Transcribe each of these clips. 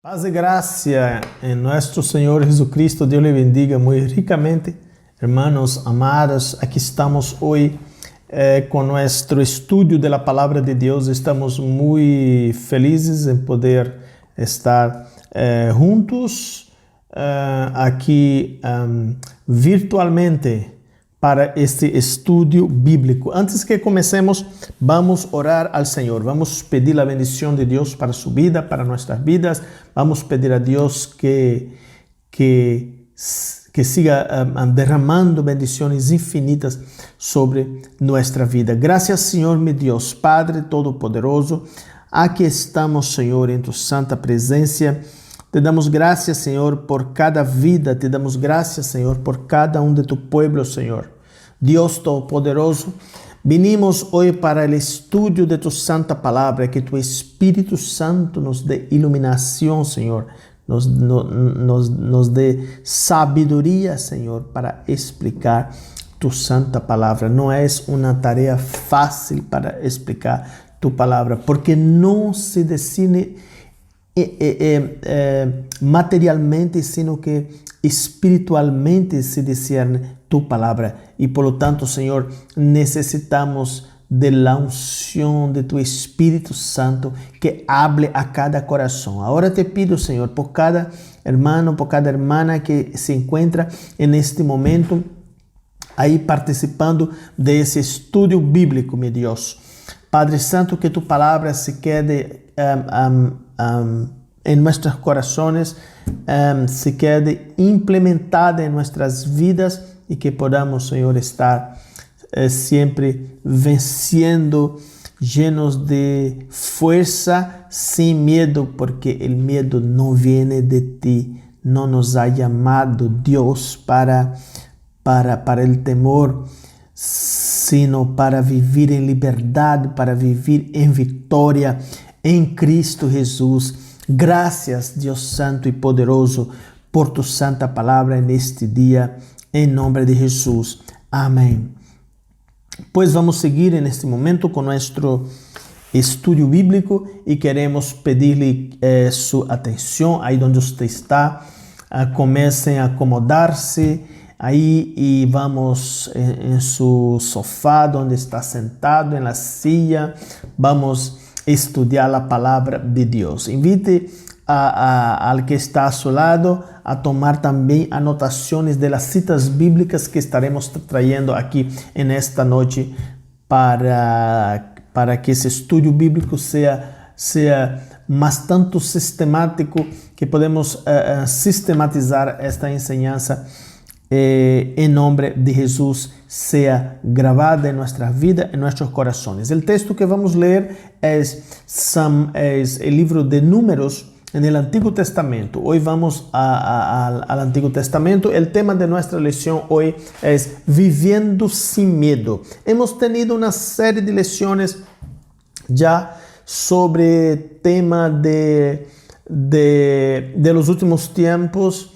Paz y gracia en nuestro Señor Jesucristo. Dios le bendiga muy ricamente. Hermanos amados, aquí estamos hoy con nuestro estudio de la palabra de Dios. Estamos muy felices en poder estar juntos aquí virtualmente para este estudio bíblico. Antes que comencemos, vamos a orar al Señor. Vamos a pedir la bendición de Dios para su vida, para nuestras vidas. Vamos a pedir a Dios que siga derramando bendiciones infinitas sobre nuestra vida. Gracias, Señor, mi Dios, Padre Todopoderoso. Aquí estamos, Señor, en tu santa presencia. Te damos gracias, Señor, por cada vida. Te damos gracias, Señor, por cada de tu pueblo, Señor. Dios Todopoderoso, vinimos hoy para el estudio de tu santa palabra. Que tu Espíritu Santo nos dé iluminación, Señor. Nos dé sabiduría, Señor, para explicar tu santa palabra. No es una tarea fácil para explicar tu palabra, porque no se decide materialmente, sino que espiritualmente se discierne tu palabra. Y por lo tanto, Señor, necesitamos de la unción de tu Espíritu Santo que hable a cada corazón. Ahora te pido, Señor, por cada hermano, por cada hermana que se encuentra en este momento ahí participando de ese estudio bíblico, mi Dios. Padre Santo, que tu palabra se quede en nuestros corazones, se quede implementada en nuestras vidas y que podamos, Señor, estar siempre venciendo, llenos de fuerza, sin miedo, porque el miedo no viene de ti. No nos ha llamado Dios para el temor, sino para vivir en libertad, para vivir en victoria en Cristo Jesús. Gracias, Dios Santo y Poderoso, por tu santa palabra en este día, en nombre de Jesús. Amén. Pues vamos a seguir en este momento con nuestro estudio bíblico y queremos pedirle su atención ahí donde usted está. Comiencen a acomodarse ahí y vamos en su sofá donde está sentado, en la silla. Vamos a estudiar la palabra de Dios. Invite al que está a su lado a tomar también anotaciones de las citas bíblicas que estaremos trayendo aquí en esta noche para que ese estudio bíblico sea más tanto sistemático, que podemos sistematizar esta enseñanza en nombre de Jesús, sea grabada en nuestras vidas, en nuestros corazones. El texto que vamos a leer es el libro de Números en el Antiguo Testamento. Hoy vamos al Antiguo Testamento. El tema de nuestra lección hoy es Viviendo sin miedo. Hemos tenido una serie de lecciones ya sobre el tema de los últimos tiempos,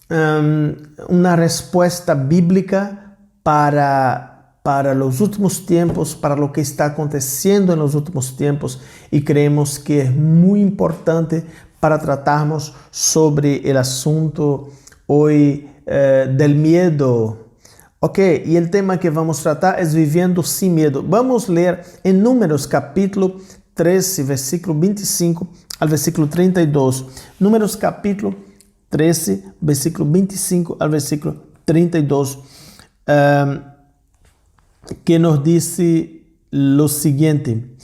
una respuesta bíblica para los últimos tiempos, para lo que está aconteciendo en los últimos tiempos, y creemos que es muy importante para tratarmos sobre el asunto hoy del miedo. Ok, y el tema que vamos a tratar es viviendo sin miedo. Vamos a leer en Números capítulo 13, versículo 25 al versículo 32. Números capítulo 13, versículo 25 al versículo 32, que nos dice lo siguiente: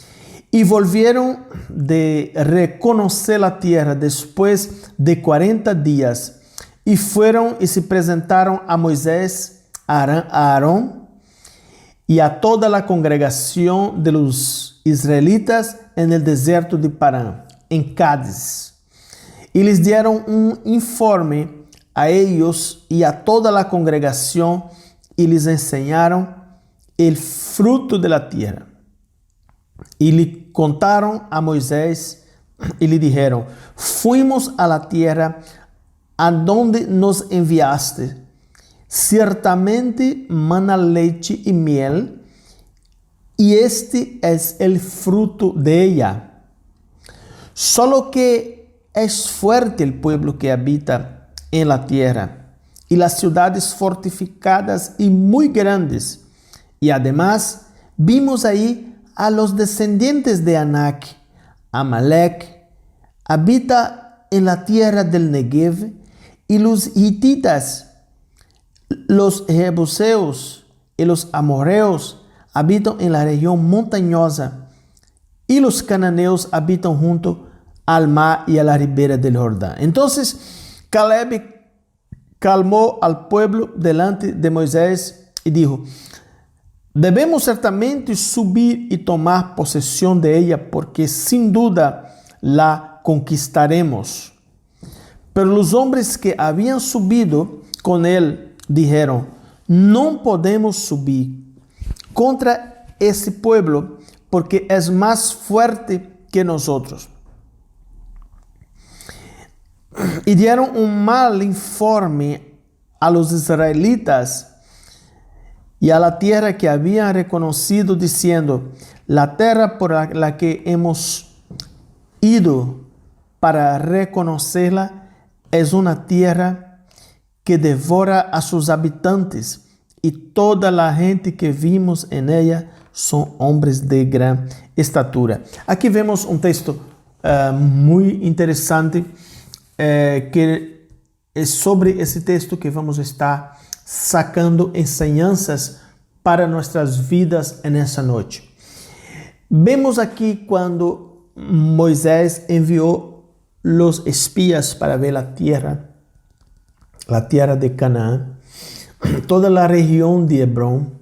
y volvieron de reconocer la tierra después de 40 días, y fueron y se presentaron a Moisés, a Aarón y a toda la congregación de los israelitas en el desierto de Parán, en Cádiz. Y les dieron un informe a ellos y a toda la congregación, y les enseñaron el fruto de la tierra. Y le contaron a Moisés y le dijeron: fuimos a la tierra a donde nos enviaste. Ciertamente mana leche y miel, y este es el fruto de ella. Solo que es fuerte el pueblo que habita en la tierra, y las ciudades fortificadas y muy grandes. Y además vimos ahí a los descendientes de Anak. Amalek habita en la tierra del Negev, y los hititas, los jebuseos y los amorreos habitan en la región montañosa, y los cananeos habitan junto al mar y a la ribera del Jordán. Entonces Caleb calmó al pueblo delante de Moisés y dijo: debemos ciertamente subir y tomar posesión de ella, porque sin duda la conquistaremos. Pero los hombres que habían subido con él dijeron: no podemos subir contra ese pueblo, porque es más fuerte que nosotros. Y dieron un mal informe a los israelitas y a la tierra que habían reconocido, diciendo: la tierra por la que hemos ido para reconocerla es una tierra que devora a sus habitantes, y toda la gente que vimos en ella son hombres de gran estatura. Aquí vemos un texto muy interesante, que es sobre ese texto que vamos a estar sacando enseñanzas para nuestras vidas en esa noche. Vemos aquí cuando Moisés envió los espías para ver la tierra de Canaán, toda la región de Hebrón.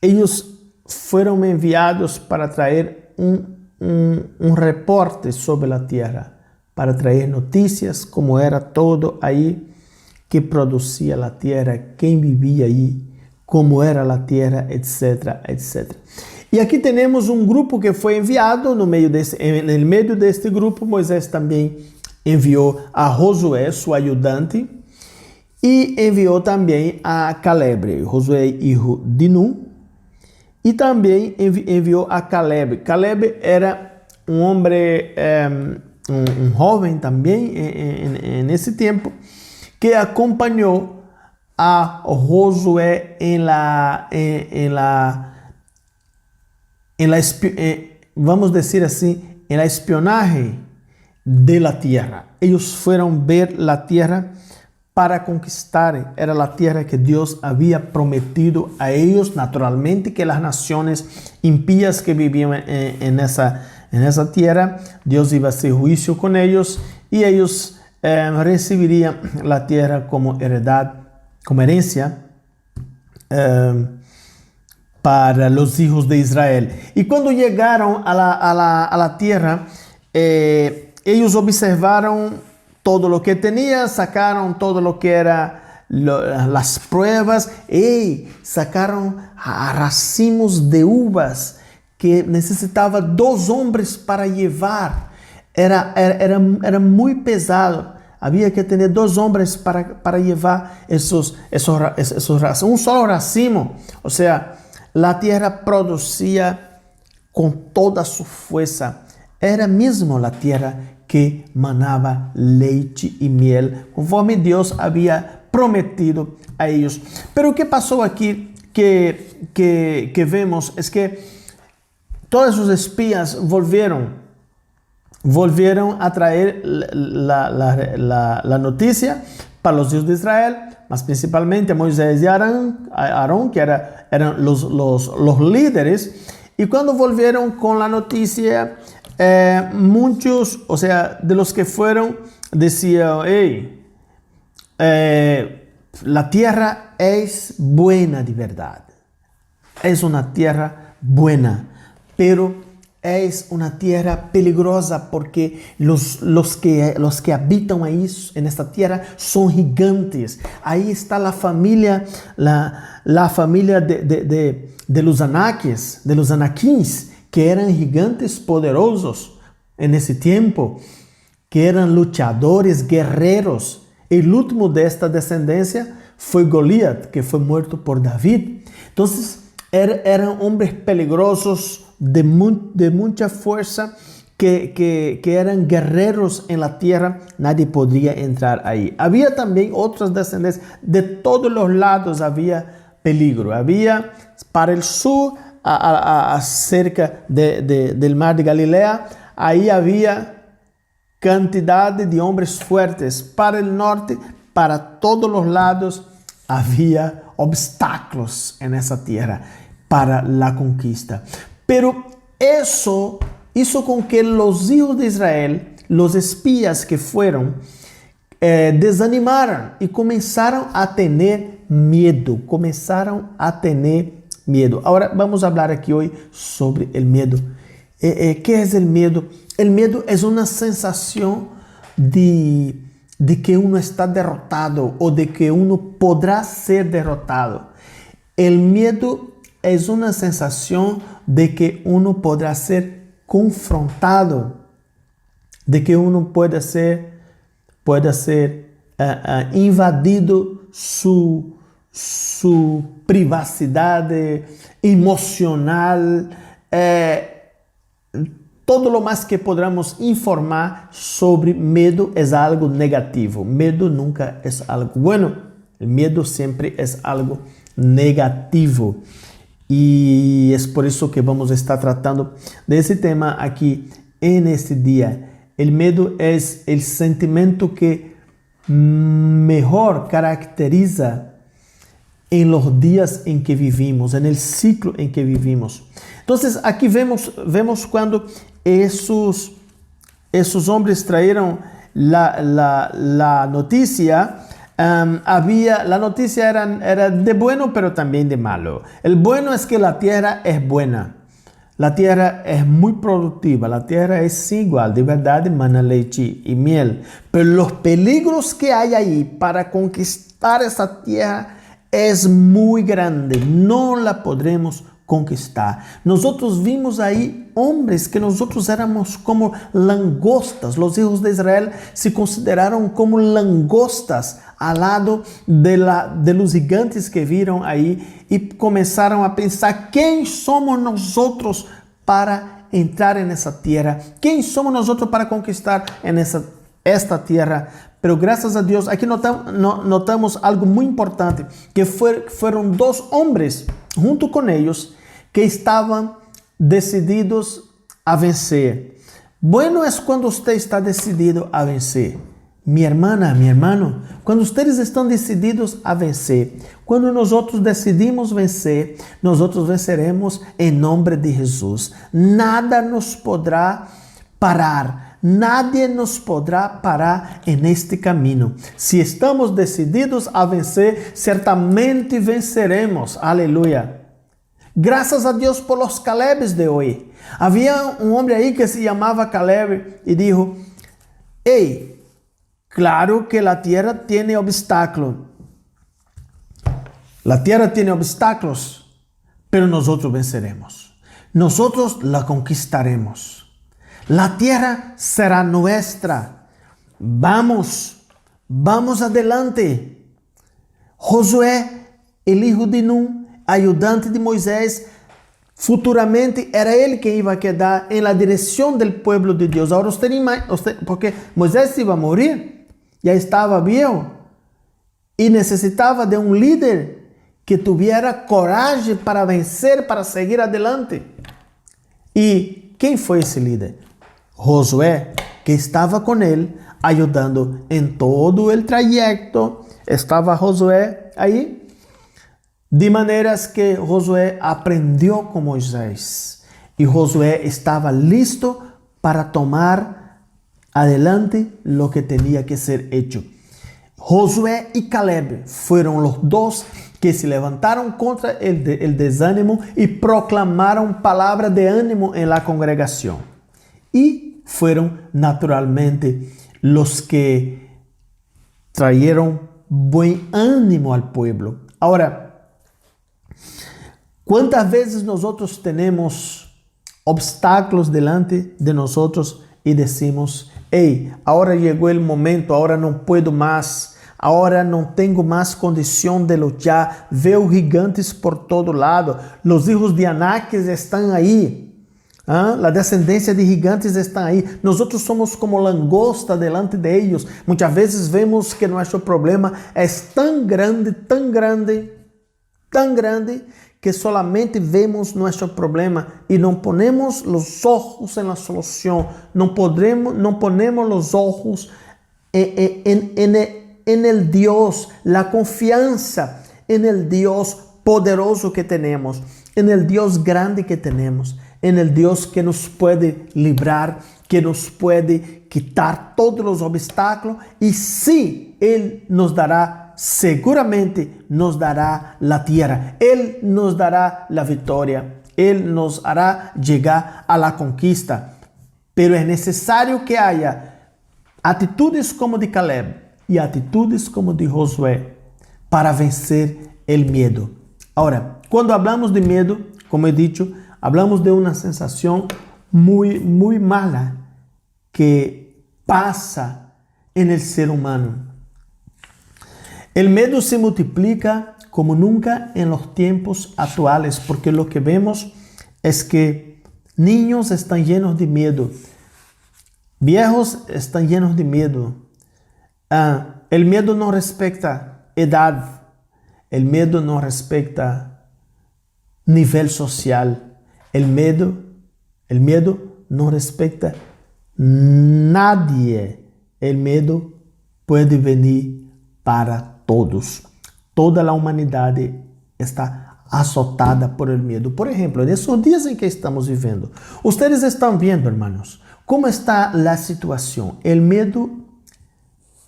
Ellos fueron enviados para traer un reporte sobre la tierra, para traer noticias, cómo era todo ahí, qué producía la tierra, quién vivía ahí, cómo era la tierra, etcétera, etcétera. Y aquí tenemos un grupo que fue enviado. En el medio de este grupo, Moisés también envió a Josué, su ayudante, y envió también a Caleb, Josué hijo de Nun, y también envió a Caleb. Caleb era un hombre, un joven también en ese tiempo, que acompañó a Josué vamos a decir así, en la espionaje de la tierra. Ellos fueron ver la tierra para conquistar. Era la tierra que Dios había prometido a ellos. Naturalmente que las naciones impías que vivían en esa tierra, Dios iba a hacer juicio con ellos, y ellos recibirían la tierra como herencia para los hijos de Israel. Y cuando llegaron a la tierra, ellos observaron todo lo que tenía, sacaron todo lo que era las pruebas, y sacaron racimos de uvas que necesitaba 2 hombres para llevar. Era muy pesado. Había que tener 2 hombres para llevar esos racimos, un solo racimo. O sea, la tierra producía con toda su fuerza. Era mismo la tierra que manaba leite y miel, conforme Dios había prometido a ellos. Pero ¿qué pasó aquí que vemos? Es que todos esos espías volvieron a traer la noticia para los hijos de Israel, mas principalmente a Moisés y Aarón, que eran los líderes. Y cuando volvieron con la noticia, muchos, o sea, de los que fueron, decían: la tierra es buena de verdad. Es una tierra buena, pero es una tierra peligrosa, porque los que habitan ahí en esta tierra son gigantes. Ahí está la familia de los anaques, de los anaquins, que eran gigantes poderosos en ese tiempo, que eran luchadores, guerreros. El último de esta descendencia fue Goliat, que fue muerto por David. Entonces eran hombres peligrosos, de mucha fuerza, que eran guerreros en la tierra, nadie podría entrar ahí. Había también otras descendencias, de todos los lados había peligro. Había para el sur, cerca del mar de Galilea, ahí había cantidad de hombres fuertes. Para el norte, para todos los lados, había obstáculos en esa tierra para la conquista. Pero eso hizo con que los hijos de Israel, los espías que fueron, desanimaran y comenzaron a tener miedo. Ahora vamos a hablar aquí hoy sobre el miedo. ¿Qué es el miedo? El miedo es una sensación de que uno está derrotado o de que uno podrá ser derrotado. El miedo es una sensación de que uno podrá ser confrontado, de que uno pueda ser invadido su privacidad emocional, todo lo más que podamos informar sobre miedo es algo negativo. Miedo nunca es algo bueno. El miedo siempre es algo negativo. Y es por eso que vamos a estar tratando de ese tema aquí en este día. El miedo es el sentimiento que mejor caracteriza en los días en que vivimos, en el ciclo en que vivimos. Entonces aquí vemos cuando esos hombres trajeron la noticia. La noticia era de bueno, pero también de malo. El bueno es que la tierra es buena. La tierra es muy productiva. La tierra es igual, de verdad, mana leche y miel. Pero los peligros que hay ahí para conquistar esa tierra es muy grande. No la podremos conquistar. Nosotros vimos ahí hombres que nosotros éramos como langostas. Los hijos de Israel se consideraron como langostas al lado de los gigantes que vieron ahí y comenzaron a pensar: ¿quién somos nosotros para entrar en esa tierra? ¿Quién somos nosotros para conquistar en esta tierra? Pero gracias a Dios, aquí notamos algo muy importante, que fueron dos hombres junto con ellos que estaban decididos a vencer. Bueno es cuando usted está decidido a vencer. Mi hermana, mi hermano, cuando ustedes están decididos a vencer, cuando nosotros decidimos vencer, nosotros venceremos en nombre de Jesús. Nada nos podrá parar. Nadie nos podrá parar en este camino. Si estamos decididos a vencer, ciertamente venceremos. Aleluya. Gracias a Dios por los Calebes de hoy. Había un hombre ahí que se llamaba Caleb y dijo: hey, claro que la tierra tiene obstáculos. La tierra tiene obstáculos, pero nosotros venceremos. Nosotros la conquistaremos. La tierra será nuestra. Vamos adelante. Josué, el hijo de Nun, ayudante de Moisés, futuramente era él que iba a quedar en la dirección del pueblo de Dios. Ahora porque Moisés iba a morir, ya estaba viejo y necesitaba de un líder que tuviera coraje para vencer, para seguir adelante. ¿Y quién fue ese líder? Josué, que estaba con él ayudando en todo el trayecto. Estaba Josué ahí, de maneras que Josué aprendió con Moisés y Josué estaba listo para tomar adelante lo que tenía que ser hecho. Josué y Caleb fueron los dos que se levantaron contra el desánimo y proclamaron palabra de ánimo en la congregación. Y fueron naturalmente los que trajeron buen ánimo al pueblo. Ahora, ¿cuántas veces nosotros tenemos obstáculos delante de nosotros y decimos: hey, ahora llegó el momento, ahora no puedo más, ahora no tengo más condición de luchar, veo gigantes por todo lado, los hijos de Anaques están ahí, La descendência de gigantes está aí. Nós somos como langosta delante de eles. Muitas vezes vemos que nosso problema é tão grande, tão grande, tão grande, que solamente vemos nosso problema e não ponemos os olhos na solução. Não ponemos os olhos em el Deus, a confiança em el Deus poderoso que temos, em el Deus grande que temos, em el Deus que nos pode livrar, que nos pode quitar todos os obstáculos, e sim, Ele nos dará, seguramente nos dará a terra, Ele nos dará a vitória, Ele nos hará chegar a la conquista. Pero é necessário que haya atitudes como de Caleb e atitudes como de Josué para vencer o medo. Agora, quando hablamos de medo, como he dicho, hablamos de uma sensação muito mala que passa en el ser humano. El medo se multiplica como nunca en los tiempos actuales, porque lo que vemos es que niños están llenos de miedo, viejos están llenos de miedo. El miedo no respeta edad, el miedo no respeta nivel social, el miedo no respeta nadie. El miedo puede venir para todos. Toda a humanidade está azotada por el miedo. Por exemplo, nesses dias em que estamos vivendo, ustedes estão vendo, hermanos, como está a situação. El medo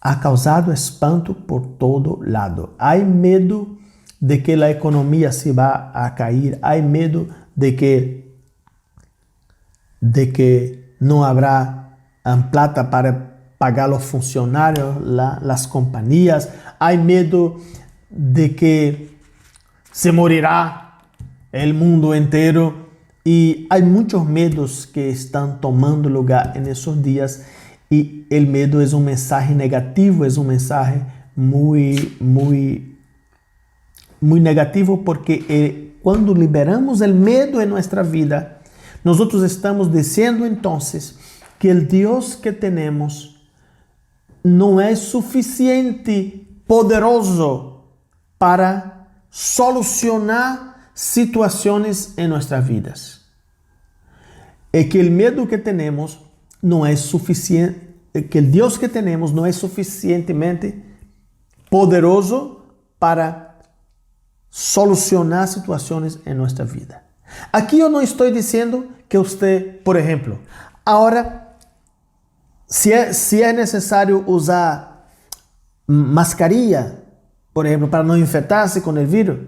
ha causado espanto por todo lado. Há medo de que a economia se vá a cair. Há medo de que não habrá plata para pagar os funcionários, as companhias. Há medo de que se morirá o mundo inteiro. E há muitos medos que estão tomando lugar nesses dias. E o medo é mensagem negativo, é mensagem muito negativo, porque quando liberamos o medo em nossa vida, nós estamos dizendo então que o Deus que temos não é suficiente poderoso para solucionar situações em nossas vidas. É que o medo que temos não é suficiente, que o Deus que temos não é suficientemente poderoso para solucionar situações em nossa vida. Aqui eu não estou dizendo que você, por exemplo, agora, se é necessário usar mascarilha, por exemplo, para não infectar-se com o vírus,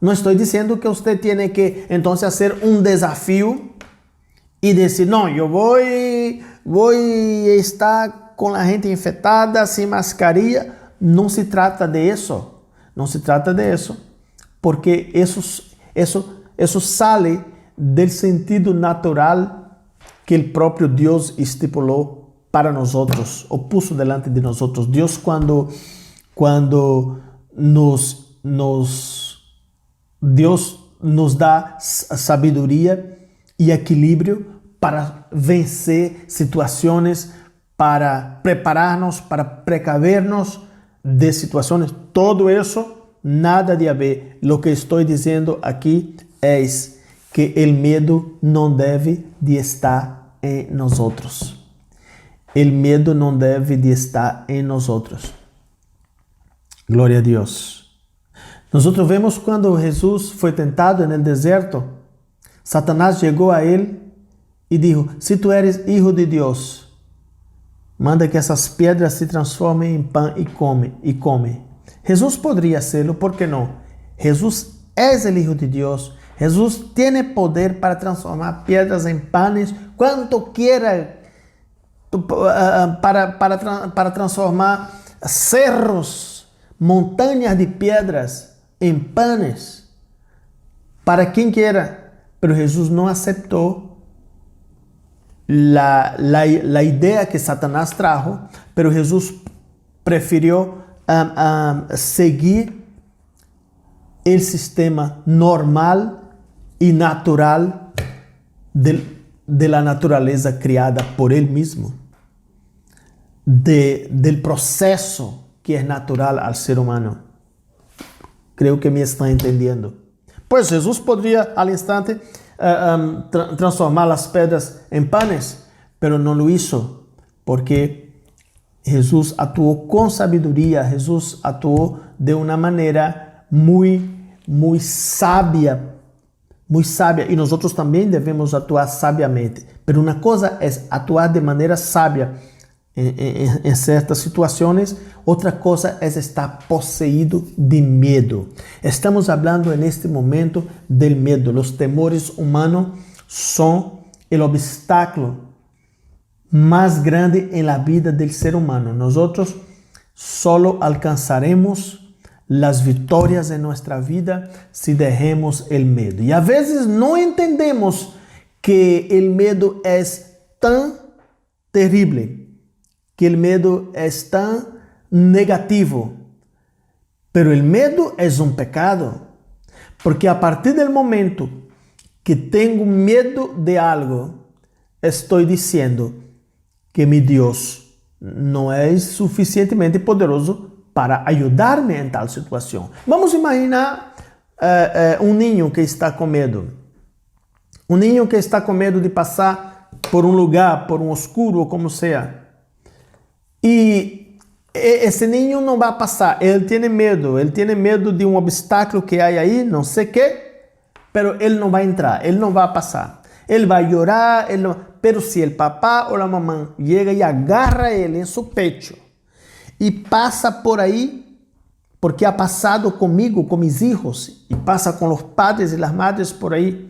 não estou dizendo que você tem que, então, fazer um desafio e dizer, não, eu vou estar com a gente infectada, sem mascarilha. Não se trata de isso. Não se trata de isso. Porque isso sai do sentido natural que o próprio Deus estipulou para nós, ou puso delante de nós. Deus, quando Deus nos dá sabedoria e equilíbrio para vencer situações, para preparar-nos, para precaver-nos de situações. Todo isso, nada de a ver. O que estou dizendo aqui é que o medo não deve de estar em nós. O medo não deve de estar em nós. Glória a Deus. Nós vemos quando Jesus foi tentado no deserto, Satanás chegou a ele e disse, se tu eres hijo de Deus, manda que essas pedras se transformem em pão e come. Jesus poderia ser, por que não? Jesus é o Hijo de Deus. Jesus tem poder para transformar pedras em pães, quanto quiera, para transformar cerros, montanhas de pedras em pães, para quem quiera. Pero Jesus não aceitou la ideia que Satanás trajo, pero Jesus preferiu seguir o sistema normal e natural de la naturaleza criada por Él mismo, del proceso que es natural al ser humano. Creo que me está entendiendo. Pues Jesús podría al instante transformar las piedras en panes, pero no lo hizo porque Jesús actuó con sabiduría. Jesús actuó de una manera muy sabia, y nosotros también debemos actuar sabiamente. Pero una cosa es actuar de manera sabia en ciertas situaciones, otra cosa es estar poseído de miedo. Estamos hablando en este momento del miedo. Los temores humanos son el obstáculo más grande en la vida del ser humano. Nosotros solo alcanzaremos las victorias en nuestra vida si dejemos el miedo. Y a veces no entendemos que el miedo es tan terrible, que el miedo es tan negativo. Pero el miedo es un pecado, porque a partir del momento que tengo miedo de algo, estoy diciendo que mi Dios no es suficientemente poderoso para ayudarme en tal situación. Vamos a imaginar un niño que está con miedo. Un niño que está con miedo de pasar por un lugar, por un oscuro, como sea. Y ese niño no va a pasar. Él tiene miedo de un obstáculo que hay ahí, no sé qué, pero él no va a entrar, él no va a pasar. Él va a llorar, pero si el papá o la mamá llega y agarra a él en su pecho y pasa por ahí, porque ha pasado conmigo, con mis hijos, y pasa con los padres y las madres por ahí.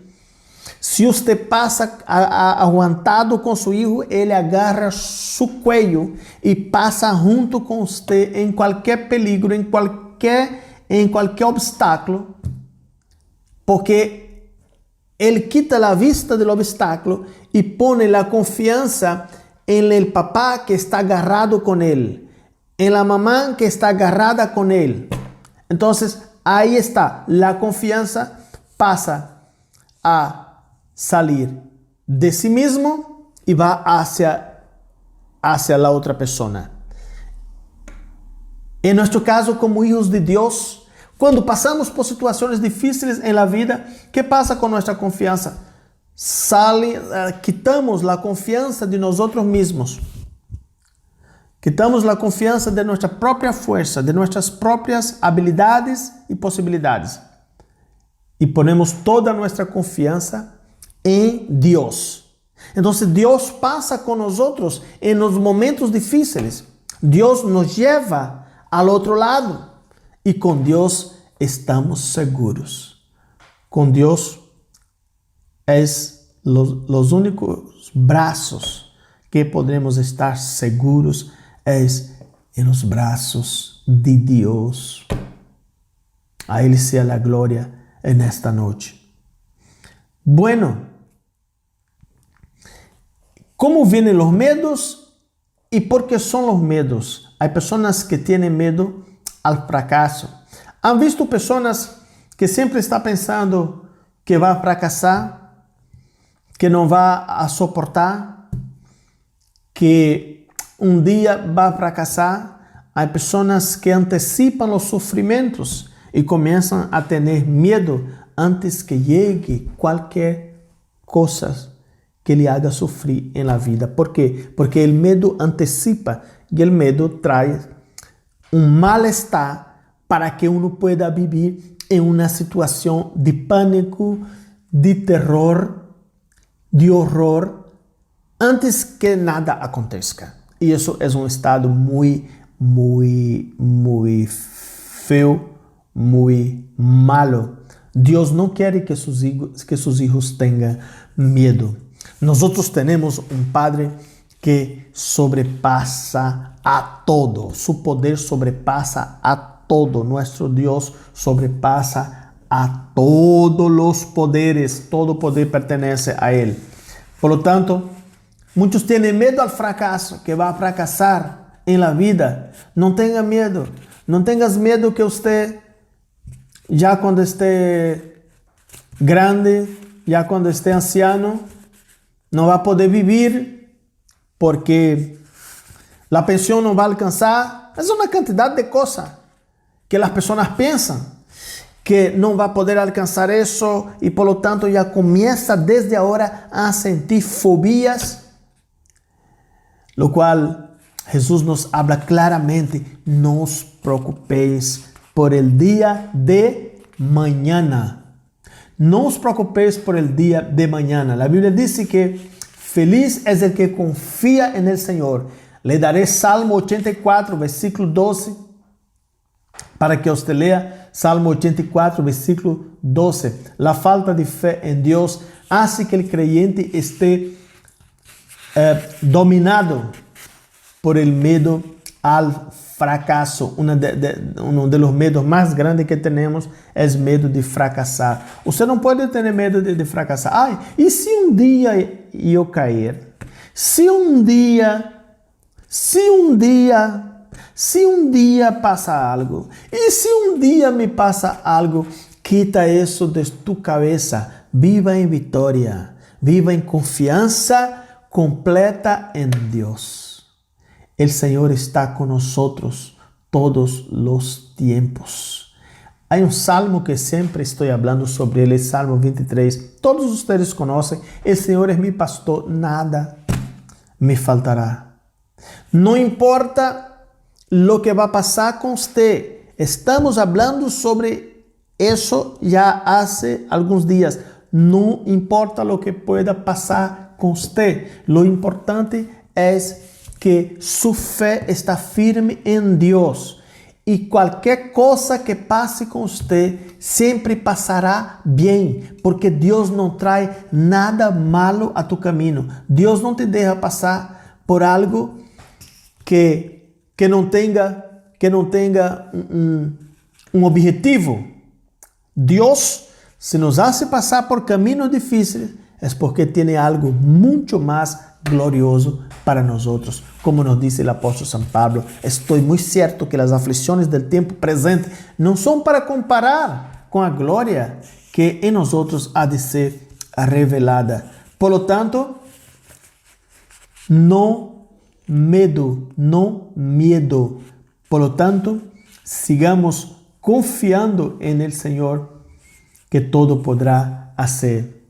Si usted pasa aguantado con su hijo, ele agarra su cuello y pasa junto con usted en cualquier peligro, en cualquier obstáculo, porque él quita la vista del obstáculo y pone la confianza en el papá que está agarrado con él, en la mamá que está agarrada con él. Entonces, ahí está, la confianza pasa a salir de sí mismo y va hacia la otra persona. En nuestro caso, como hijos de Dios, cuando pasamos por situaciones difíciles en la vida, ¿qué pasa con nuestra confianza? Quitamos la confianza de nosotros mismos. Quitamos la confianza de nuestra propia fuerza, de nuestras propias habilidades y posibilidades. Y ponemos toda nuestra confianza en Dios. Entonces Dios pasa con nosotros en los momentos difíciles. Dios nos lleva al otro lado y con Dios estamos seguros. Con Dios es los únicos brazos que podemos estar seguros es en los brazos de Dios. A Él sea la gloria en esta noche. Bueno, ¿cómo vienen los miedos y por qué son los miedos? Hay personas que tienen miedo al fracaso. ¿Han visto personas que siempre están pensando que va a fracasar, que no va a soportar, que un día va a fracasar? Hay personas que anticipan los sufrimientos y comienzan a tener miedo antes que llegue cualquier cosa que le haga sufrir en la vida. ¿Por qué? Porque el miedo anticipa y el miedo trae un malestar para que uno pueda vivir en una situación de pánico, de terror, de horror, antes que nada acontezca. Y eso es un estado muy feo, muy malo. Dios no quiere que sus hijos tengan miedo. Nosotros tenemos un Padre que sobrepasa a todo. Su poder sobrepasa a todo. Nuestro Dios sobrepasa a todos los poderes. Todo poder pertenece a Él. Por lo tanto, muchos tienen miedo al fracaso, que va a fracasar en la vida. No tenga miedo. No tengas miedo que usted, ya cuando esté grande, ya cuando esté anciano, no va a poder vivir porque la pensión no va a alcanzar. Es una cantidad de cosas que las personas piensan que no va a poder alcanzar eso y por lo tanto ya comienza desde ahora a sentir fobias, lo cual Jesús nos habla claramente: no os preocupéis por el día de mañana. No os preocupéis por el día de mañana. La Biblia dice que feliz es el que confía en el Señor. Le daré Salmo 84, versículo 12, para que usted lea. Salmo 84, versículo 12. La falta de fe en Dios hace que el creyente esté dominado por el miedo al fracaso. Uno de los miedos más grandes que tenemos es miedo de fracasar. Usted no puede tener miedo de fracasar. Ay, ¿y si un día yo caer? Si un día pasa algo, y si un día me pasa algo, quita eso de tu cabeza. Viva en victoria, viva en confianza completa en Dios. El Señor está con nosotros todos los tiempos. Hay un salmo que siempre estoy hablando sobre él, el Salmo 23. Todos ustedes conocen: el Señor es mi pastor, nada me faltará. No importa lo que va a pasar con usted. Estamos hablando sobre eso ya hace algunos días. No importa lo que pueda pasar con usted. Lo importante es que su fe está firme en Dios. Y cualquier cosa que pase con usted siempre pasará bien, porque Dios no trae nada malo a tu camino. Dios no te deja pasar por algo que no tenga un objetivo. Dios, si nos hace pasar por caminos difíciles, es porque tiene algo mucho más glorioso para nosotros. Como nos dice el apóstol San Pablo: estoy muy cierto que las aflicciones del tiempo presente no son para comparar con la gloria que en nosotros ha de ser revelada. Por lo tanto, no miedo. Por lo tanto, sigamos confiando en el Señor, que todo podrá hacer.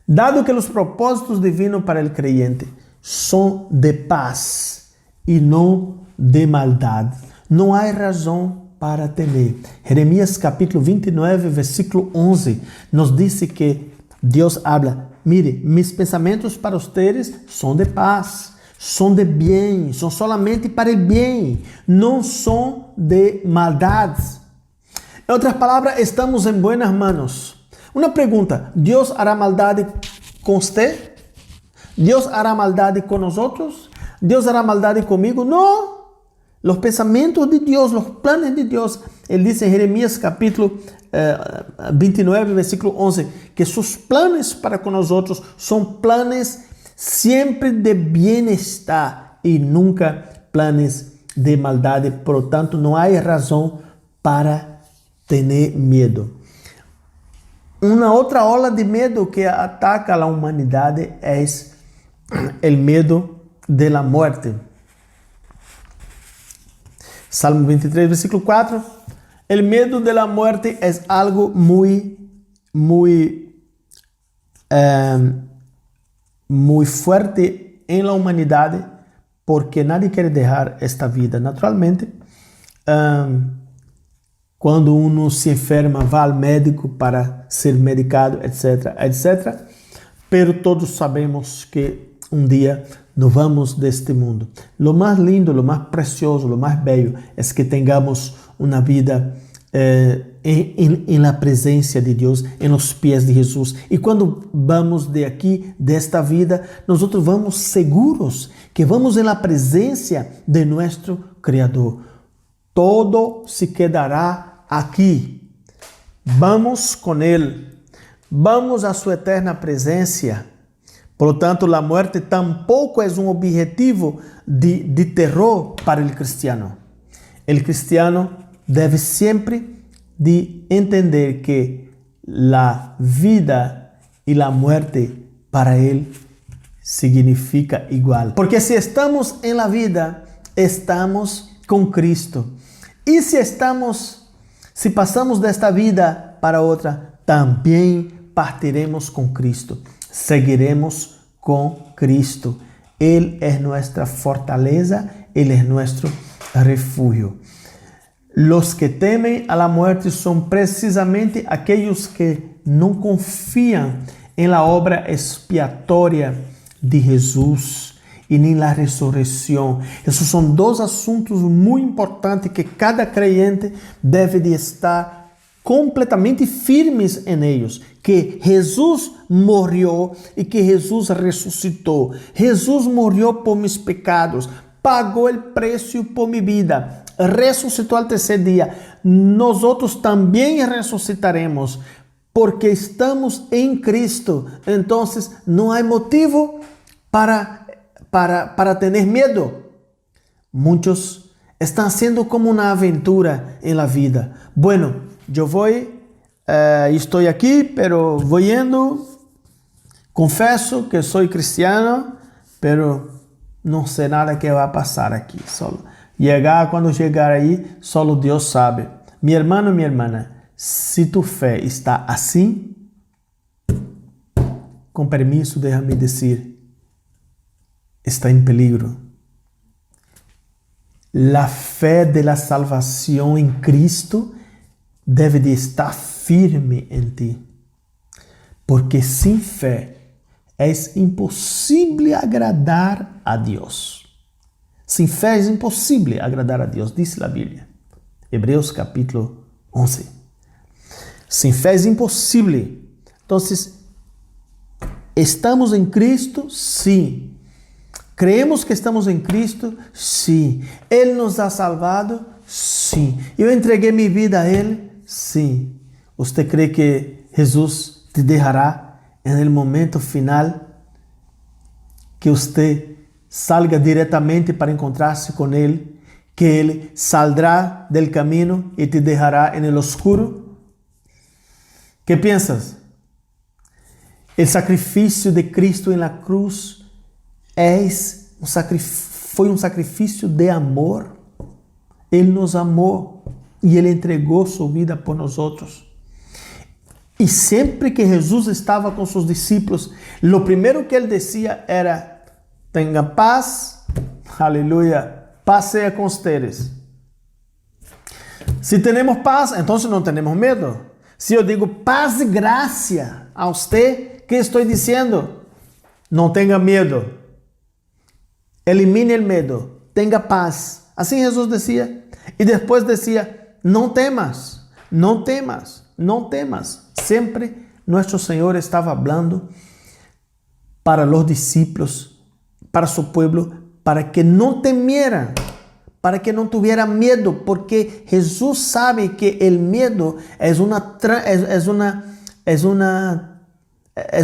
Dado que los propósitos divinos para el creyente son de paz y no de maldad, no hay razón para temer. Jeremías capítulo 29, versículo 11, nos dice que Dios habla: mire, mis pensamientos para ustedes son de paz, son de bien, son solamente para el bien, no son de maldad. En otras palabras, estamos en buenas manos. Una pregunta: ¿Dios hará maldad con usted? ¿Dios hará maldad con nosotros? ¿Dios hará maldad conmigo? No. Los pensamientos de Dios, los planes de Dios. Él dice en Jeremías capítulo 29, versículo 11, que sus planes para con nosotros son planes siempre de bienestar y nunca planes de maldad. Por lo tanto, no hay razón para tener miedo. Una otra ola de miedo que ataca a la humanidad es el miedo de la muerte. Salmo 23, versículo 4. El miedo de la muerte es algo muy fuerte en la humanidad, porque nadie quiere dejar esta vida. Naturalmente, cuando uno se enferma, va al médico para ser medicado, etc., etc. Pero todos sabemos que un día nos vamos de este mundo. Lo más lindo, lo más precioso, lo más bello es que tengamos una vida en la presencia de Dios, en los pies de Jesús. Y cuando vamos de aquí, de esta vida, nosotros vamos seguros que vamos en la presencia de nuestro Creador. Todo se quedará aquí. Vamos con Él. Vamos a su eterna presencia. Por lo tanto, la muerte tampoco es un objetivo de terror para el cristiano. El cristiano debe siempre de entender que la vida y la muerte para Él significa igual. Porque si estamos en la vida, estamos con Cristo. Y si pasamos de esta vida para otra, también partiremos con Cristo. Seguiremos con Cristo. Él es nuestra fortaleza, Él es nuestro refugio. Los que temen a la muerte son precisamente aquellos que no confían en la obra expiatoria de Jesús y ni en la resurrección. Esos son dos asuntos muy importantes que cada creyente debe de estar completamente firmes en ellos. Que Jesús murió y que Jesús resucitó. Jesús murió por mis pecados, pagó el precio por mi vida, resucitó al tercer día. Nosotros también resucitaremos porque estamos en Cristo. Entonces no hay motivo para tener miedo. Muchos están haciendo como una aventura en la vida. Bueno, yo estoy aquí, pero voy yendo. Confeso que soy cristiano, pero no sé nada que va a pasar aquí. Cuando llegar ahí, solo Dios sabe. Mi hermano, mi hermana, si tu fe está así, con permiso, déjame decir, está en peligro. La fe de la salvación en Cristo debe de estar firme en ti. Porque sin fe es imposible agradar a Dios. Sin fe es imposible agradar a Dios, dice la Biblia. Hebreos capítulo 11. Sin fe es imposible. Entonces, ¿estamos en Cristo? Sí. ¿Creemos que estamos en Cristo? Sí. ¿Él nos ha salvado? Sí. ¿Yo entregué mi vida a Él? Sí. ¿Usted cree que Jesús te dejará en el momento final que usted salga directamente para encontrarse con Él? ¿Que Él saldrá del camino y te dejará en el oscuro? ¿Qué piensas? El sacrificio de Cristo en la cruz foi um sacrifício de amor. Ele nos amou e Ele entregou sua vida por nós outros. E sempre que Jesus estava com seus discípulos, o primeiro que Ele dizia era: tenha paz, aleluia, paz seja com vocês. Se temos paz, então não temos medo. Se eu digo paz e graça a você, que estou dizendo? Não tenha medo. Elimine o medo, tenha paz. Assim Jesus dizia. E depois dizia: não temas, não temas, não temas. Sempre nosso Senhor estava falando para os discípulos, para seu povo, para que não temieran, para que não tuvieran medo, porque Jesus sabe que o medo é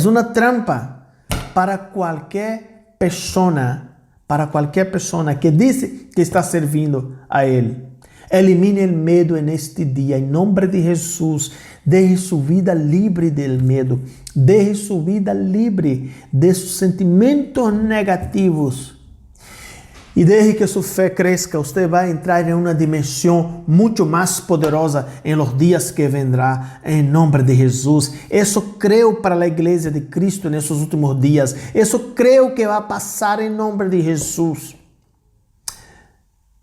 uma trampa para qualquer pessoa. Para qualquer pessoa que diz que está servindo a Ele. Elimine o medo neste dia, em nome de Jesus. Deje sua vida livre do medo. Deje sua vida livre de seus sentimentos negativos. E desde que sua fé cresça, você vai entrar em uma dimensão muito mais poderosa em los dias que vendrá, em nome de Jesus. Isso creio para a igreja de Cristo nesses últimos dias. Isso creio que vai passar em nome de Jesus.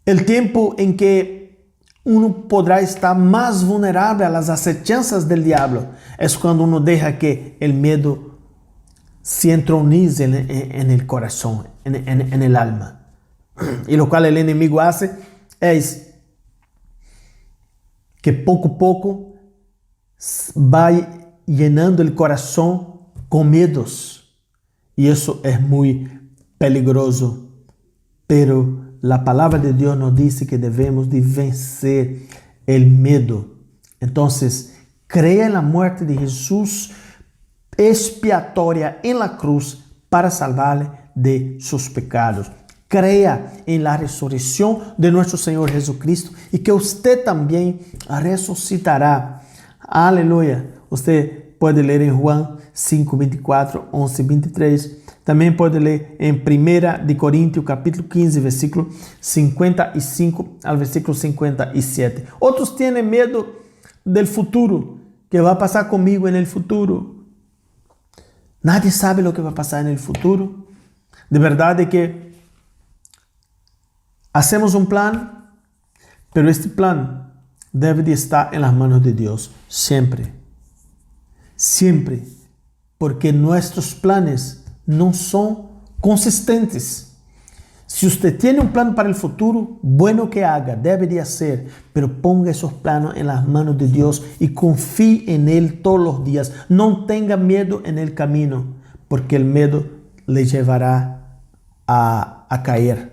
O tempo em que uno poderá estar mais vulnerável às acechanças do diabo é quando uno deixa que o medo se entronize en el corazón, en el alma. Y lo cual el enemigo hace es que poco a poco va llenando el corazón con miedos. Y eso es muy peligroso. Pero la palabra de Dios nos dice que debemos de vencer el miedo. Entonces, crea en la muerte de Jesús expiatoria en la cruz para salvarle de sus pecados. Crea en la resurrección de nuestro Señor Jesucristo y que usted también resucitará. Aleluya. Usted puede leer en Juan 5, 24, 11, 23. Também pode ler em 1 de Coríntios, capítulo 15, versículo 55 ao versículo 57. Outros têm medo del futuro, que vai passar comigo no futuro. Nadie sabe o que vai passar no futuro. De verdade que hacemos um plano, pero este plano deve de estar en las manos de Dios, siempre. Siempre. Porque nuestros planes no son consistentes. Si usted tiene un plan para el futuro, bueno que haga, debe de hacer, pero ponga esos planos en las manos de Dios y confíe en Él todos los días. No tenga miedo en el camino, porque el miedo le llevará a caer.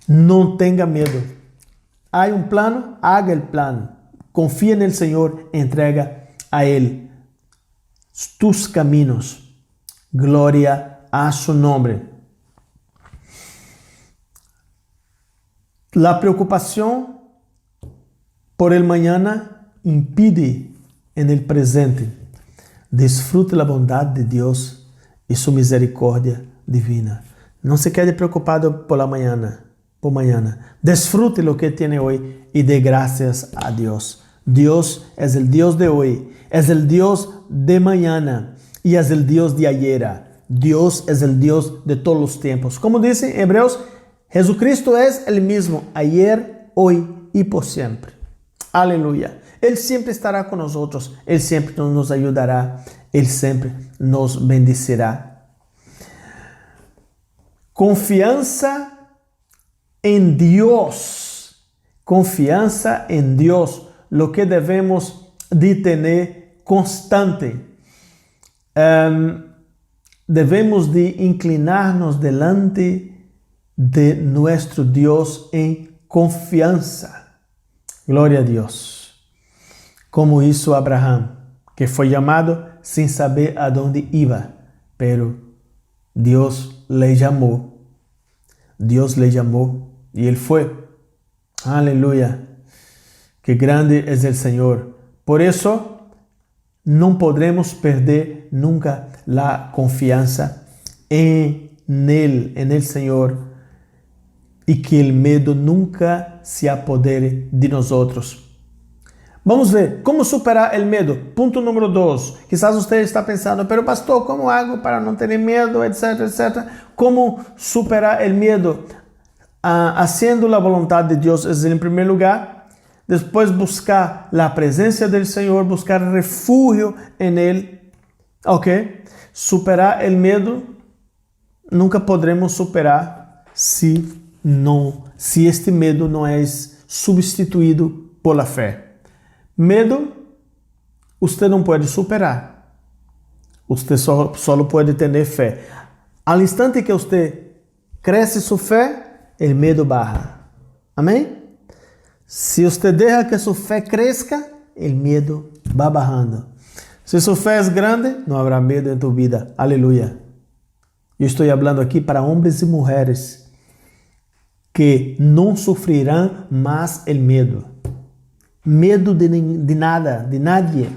No tenga miedo. Hay un plano, haga el plan. Confía en el Señor, entrega a Él tus caminos. Gloria a su nombre. La preocupación por el mañana impide en el presente. Disfrute la bondad de Dios y su misericordia divina. No se quede preocupado por mañana. Disfrute lo que tiene hoy y dé gracias a Dios. Dios es el Dios de hoy, es el Dios de mañana y es el Dios de ayer. Dios es el Dios de todos los tiempos. Como dice Hebreos, Jesucristo es el mismo ayer, hoy y por siempre. Aleluya. Él siempre estará con nosotros. Él siempre nos ayudará. Él siempre nos bendecirá. Confianza en Dios. Confianza en Dios. Lo que debemos de tener constante. Debemos de inclinarnos delante de nuestro Dios en confianza. Gloria a Dios. Como hizo Abraham, que fue llamado sin saber a dónde iba, pero Dios le llamó. Dios le llamó y él fue. Aleluya. Qué grande es el Señor. Por eso no podremos perder nunca la confianza en Él, en el Señor. Y que el miedo nunca se apodere de nosotros. Vamos a ver cómo superar el miedo. Punto número 2. Quizás usted está pensando, pero pastor, ¿cómo hago para no tener miedo, etcétera, etcétera? ¿Cómo superar el miedo? Haciendo la voluntad de Dios es en primer lugar. Después buscar la presencia del Señor, buscar refugio en Él. Ok. Superar el miedo nunca podremos superar si este medo não é substituído por la fé. Medo, você não pode superar. Você só pode ter fé. Al instante que você cresce sua fé, o medo baja. Amém? Se você deixa que sua fé cresça, o medo va bajando. Se sua fé é grande, não haverá medo em tu vida. Aleluia. Eu estou falando aqui para homens e mulheres que não sofrerão mais o medo. Medo de nada, de nadie.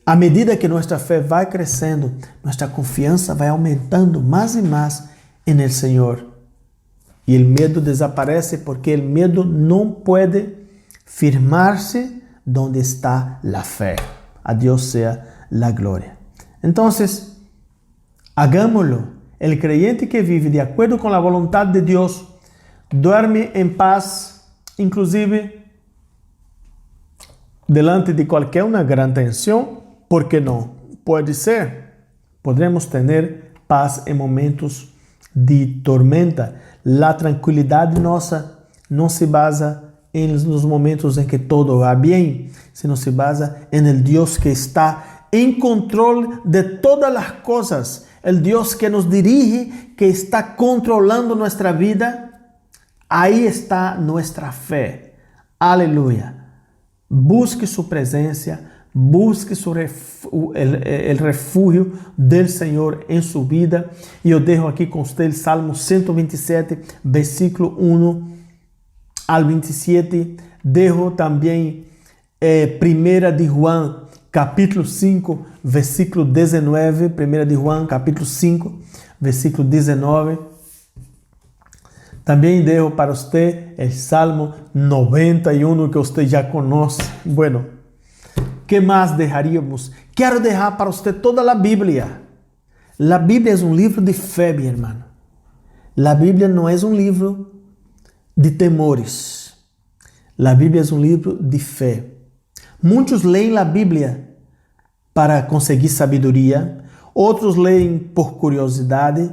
À medida que nossa fé vai crescendo, nossa confiança vai aumentando mais e mais no Senhor. E o medo desaparece porque o medo não pode firmar-se onde está a fé. A Deus seja a glória. Então, hagámoslo. El creyente que vive de acuerdo con la voluntad de Dios duerme en paz, inclusive delante de cualquier una gran tensión. ¿Por qué no? Puede ser. Podremos tener paz en momentos de tormenta. La tranquilidad nuestra no se basa en los momentos en que todo va bien, sino se basa en el Dios que está en control de todas las cosas. El Dios que nos dirige, que está controlando nuestra vida, ahí está nuestra fe. Aleluya. Busque su presencia, busque el refugio del Señor en su vida. Y yo dejo aquí con usted el Salmo 127, versículo 1 al 27. Dejo también Primera de Juan, capítulo 5, versículo 19, 1 de Juan, capítulo 5, versículo 19. Também dejo para você o Salmo 91, que você já conhece. Bueno, que mais deixaríamos? Quero deixar para você toda a Bíblia. A Bíblia é um livro de fé, meu irmão. A Bíblia não é um livro de temores. A Bíblia é um livro de fé. Muitos leem a Bíblia para conseguir sabedoria, outros leem por curiosidade,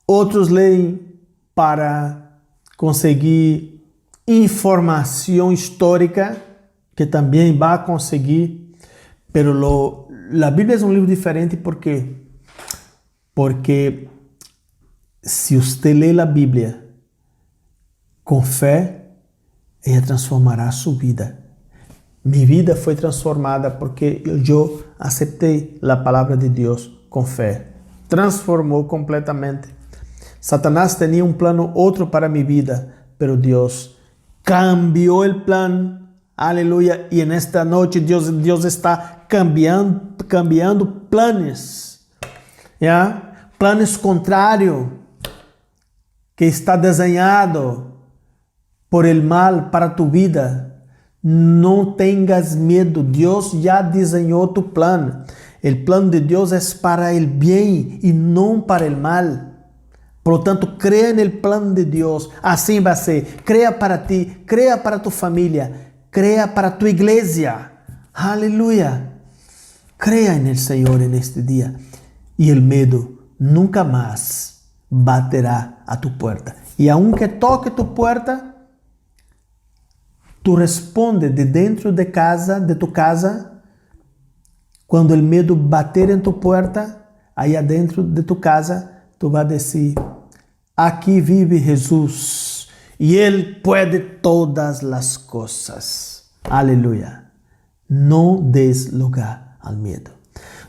outros leem para conseguir informação histórica, que também vai conseguir. Pero a Bíblia é um livro diferente porque se você lê a Bíblia com fé, ela transformará sua vida. Minha vida foi transformada porque eu aceitei a palavra de Deus com fé. Transformou completamente. Satanás tinha um plano outro para minha vida, pero Deus cambiou o plano. Aleluia. E nesta noite Deus está cambiando planos. ¿Ya? Planos contrários que está desenhado por el mal para tu vida. Não tenhas medo. Deus já desenhou tu plano. O plano de Deus é para o bem e não para o mal. Por lo tanto, creia no plano de Deus. Assim vai ser. Creia para ti, creia para tu família, creia para tu igreja. Aleluia. Creia no Senhor neste dia. E o medo nunca mais baterá a tu porta. E aunque toque tu porta, tu responde de dentro de tu casa. Quando o medo bater em tu porta, aí adentro de tu casa, tu vai dizer: aqui vive Jesus e Ele pode todas as coisas. Aleluia. Não des lugar ao medo.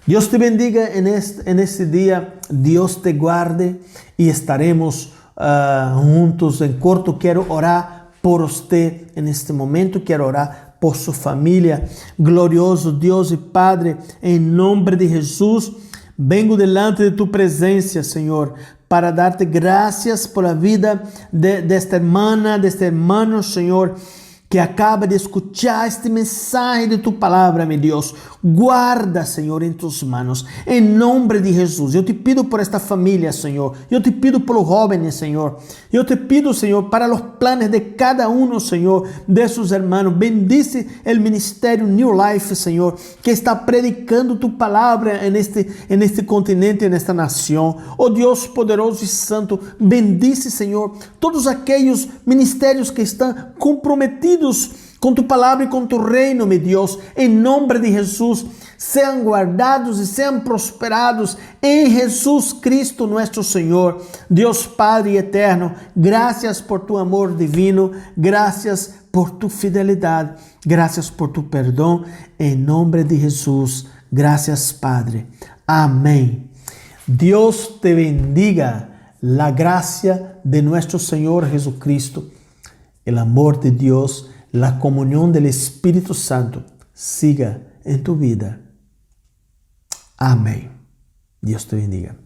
Deus te bendiga neste dia. Deus te guarde e estaremos juntos em corto. Quero orar por você neste momento. Quero orar por sua família. Glorioso Deus e Padre, em nome de Jesus, vengo delante de tu presença, Senhor, para dar-te graças por a vida desta irmã, deste irmão, Senhor, que acaba de escuchar este mensaje de tu palavra, meu Deus. Guarda, Senhor, em tus manos, em nome de Jesus. Eu te pido por esta família, Senhor. Eu te pido por los jóvenes, Senhor. Eu te pido, Senhor, para los planes de cada uno, Senhor, de sus hermanos. Bendice el ministerio New Life, Senhor, que está predicando tu palavra en este continente, nesta nação. Oh Deus poderoso e santo, bendice, Senhor, todos aqueles ministérios que estão comprometidos com tu palavra e com tu reino, meu Deus, em nome de Jesus, sejam guardados e sejam prosperados em Jesus Cristo, nosso Senhor. Deus Padre eterno, graças por tu amor divino, graças por tu fidelidade, graças por tu perdão, em nome de Jesus. Graças, Padre. Amém. Deus te bendiga. La gracia de nuestro Señor Jesucristo, el amor de Dios, la comunión del Espíritu Santo siga en tu vida. Amén. Dios te bendiga.